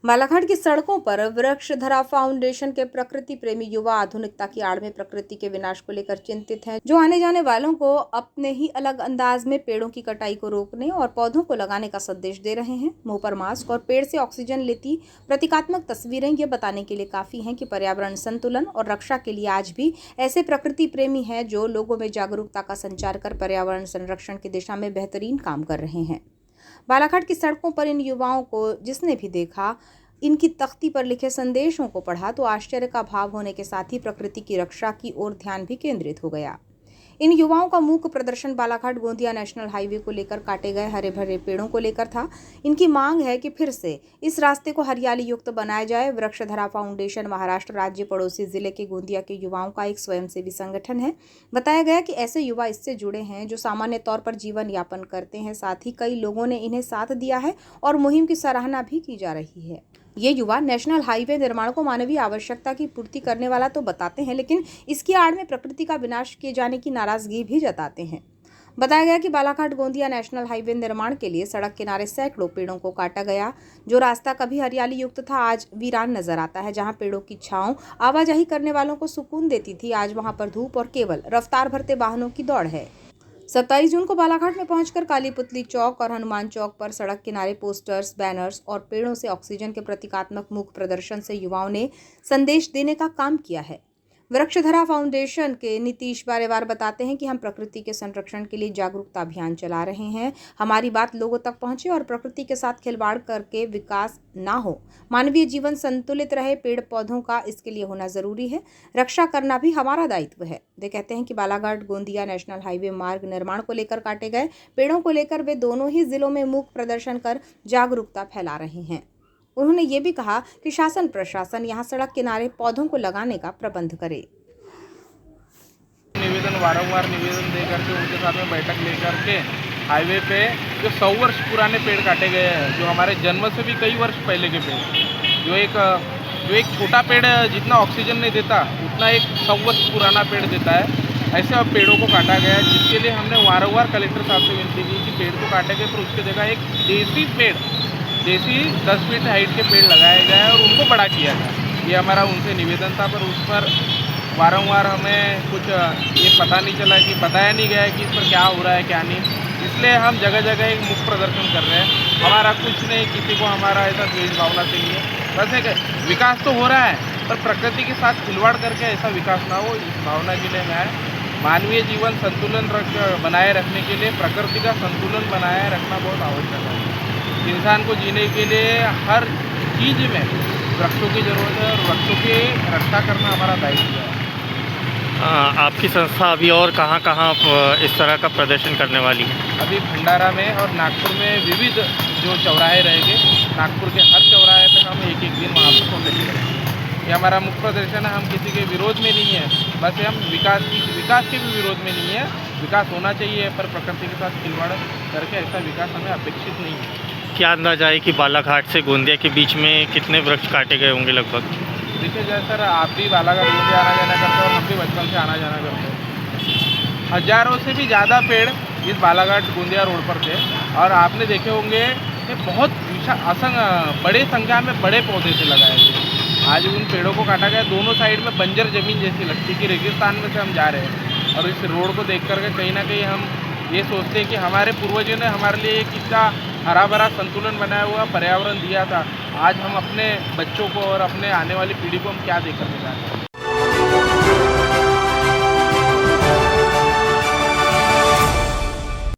बालाघाट की सड़कों पर वृक्षधरा फाउंडेशन के प्रकृति प्रेमी युवा आधुनिकता की आड़ में प्रकृति के विनाश को लेकर चिंतित हैं, जो आने जाने वालों को अपने ही अलग अंदाज में पेड़ों की कटाई को रोकने और पौधों को लगाने का संदेश दे रहे हैं। मुंह पर मास्क और पेड़ से ऑक्सीजन लेती प्रतीकात्मक तस्वीरें ये बताने के लिए काफी हैं कि पर्यावरण संतुलन और रक्षा के लिए आज भी ऐसे प्रकृति प्रेमी हैं जो लोगों में जागरूकता का संचार कर पर्यावरण संरक्षण की दिशा में बेहतरीन काम कर रहे हैं। बालाघाट की सड़कों पर इन युवाओं को जिसने भी देखा, इनकी तख्ती पर लिखे संदेशों को पढ़ा तो आश्चर्य का भाव होने के साथ ही प्रकृति की रक्षा की ओर ध्यान भी केंद्रित हो गया। इन युवाओं का मूक प्रदर्शन बालाघाट गोंदिया नेशनल हाईवे को लेकर काटे गए हरे भरे पेड़ों को लेकर था। इनकी मांग है कि फिर से इस रास्ते को हरियाली युक्त बनाया जाए। वृक्षधरा फाउंडेशन महाराष्ट्र राज्य पड़ोसी जिले के गोंदिया के युवाओं का एक स्वयंसेवी संगठन है। बताया गया कि ऐसे युवा इससे जुड़े हैं जो सामान्य तौर पर जीवन यापन करते हैं। साथ ही कई लोगों ने इन्हें साथ दिया है और मुहिम की सराहना भी की जा रही है। ये युवा नेशनल हाईवे निर्माण को मानवीय आवश्यकता की पूर्ति करने वाला तो बताते हैं, लेकिन इसकी आड़ में प्रकृति का विनाश किए जाने की नाराजगी भी जताते हैं। बताया गया कि बालाघाट गोंदिया नेशनल हाईवे निर्माण के लिए सड़क किनारे सैकड़ों पेड़ों को काटा गया। जो रास्ता कभी हरियाली युक्त था आज वीरान नजर आता है। जहां पेड़ों की छांव आवाजाही करने वालों को सुकून देती थी, आज वहां पर धूप और केवल रफ्तार भरते वाहनों की दौड़ है। 27 जून को बालाघाट में पहुंचकर काली पुतली चौक और हनुमान चौक पर सड़क किनारे पोस्टर्स, बैनर्स और पेड़ों से ऑक्सीजन के प्रतीकात्मक मूक प्रदर्शन से युवाओं ने संदेश देने का काम किया है। वृक्षधरा फाउंडेशन के नीतीश बारेवार बताते हैं कि हम प्रकृति के संरक्षण के लिए जागरूकता अभियान चला रहे हैं। हमारी बात लोगों तक पहुंचे और प्रकृति के साथ खिलवाड़ करके विकास ना हो, मानवीय जीवन संतुलित रहे, पेड़ पौधों का इसके लिए होना जरूरी है। रक्षा करना भी हमारा दायित्व है। वे कहते हैं कि बालाघाट गोंदिया नेशनल हाईवे मार्ग निर्माण को लेकर काटे गए पेड़ों को लेकर वे दोनों ही जिलों में मूक प्रदर्शन कर जागरूकता फैला रहे हैं। उन्होंने ये भी कहा कि शासन प्रशासन यहाँ सड़क किनारे पौधों को लगाने का प्रबंध करे। वारंवार निवेदन दे करके उनके साथ में बैठक लेकर के हाईवे पे जो 100 वर्ष पुराने पेड़ काटे गए हैं, जो हमारे जन्म से भी कई वर्ष पहले के पेड़, जो एक छोटा पेड़ जितना ऑक्सीजन नहीं देता उतना एक 100 वर्ष पुराना पेड़ देता है। ऐसे अब पेड़ों को काटा गया है, जिसके लिए हमने वारंवार कलेक्टर साहब से विनती की कि पेड़ को काटे गए पर उसकी जगह एक देसी 10 फीट हाइट के पेड़ लगाए गए और उनको बड़ा किया गया। ये हमारा उनसे निवेदन था, पर उस पर वारंवार हमें कुछ ये पता नहीं चला कि बताया नहीं गया कि इस पर क्या हो रहा है क्या नहीं। इसलिए हम जगह जगह एक मुक्त प्रदर्शन कर रहे हैं। हमारा कुछ नहीं, किसी को हमारा ऐसा द्वेष भावना से नहीं है। बस एक विकास तो हो रहा है, पर प्रकृति के साथ खिलवाड़ करके ऐसा विकास ना हो, इस भावना के लिए मैं मानवीय जीवन संतुलन बनाए रखने के लिए प्रकृति का संतुलन बनाए रखना बहुत आवश्यक है। इंसान को जीने के लिए हर चीज़ में वृक्षों की ज़रूरत है और वृक्षों की रक्षा करना हमारा दायित्व है। आपकी संस्था अभी और कहाँ इस तरह का प्रदर्शन करने वाली है? अभी भंडारा में और नागपुर में विविध जो चौराहे रहेंगे, नागपुर के हर चौराहे तक हम एक दिन वहाँ पर प्रदर्शन करेंगे। ये हमारा मुख्य प्रदर्शन है। हम किसी के विरोध में नहीं है, बस हम विकास के भी विरोध में नहीं है। विकास होना चाहिए, पर प्रकृति के साथ खिलवाड़ करके ऐसा विकास हमें अपेक्षित नहीं है। क्या अंदाजा है कि बालाघाट से गोंदिया के बीच में कितने वृक्ष काटे गए होंगे लगभग? देखिए जैसे सर, आप भी बालाघाट गोंदिया आना जाना करते हो और हम भी बचपन से आना जाना करते हैं। हज़ारों से भी ज़्यादा पेड़ इस बालाघाट गोंदिया रोड पर थे और आपने देखे होंगे कि बहुत बड़े संख्या में बड़े पौधे से लगाए थे। आज उन पेड़ों को काटा गया। दोनों साइड में बंजर ज़मीन जैसी लगती कि रेगिस्तान में से हम जा रहे हैं। और इस रोड को देख करके कहीं ना कहीं हम ये सोचते हैं कि हमारे पूर्वजों ने हमारे लिए एक कितना हरा भरा संतुलन बनाया हुआ पर्यावरण दिया था। आज हम अपने बच्चों को और अपने आने वाली पीढ़ी को हम क्या देकर के जा रहे हैं।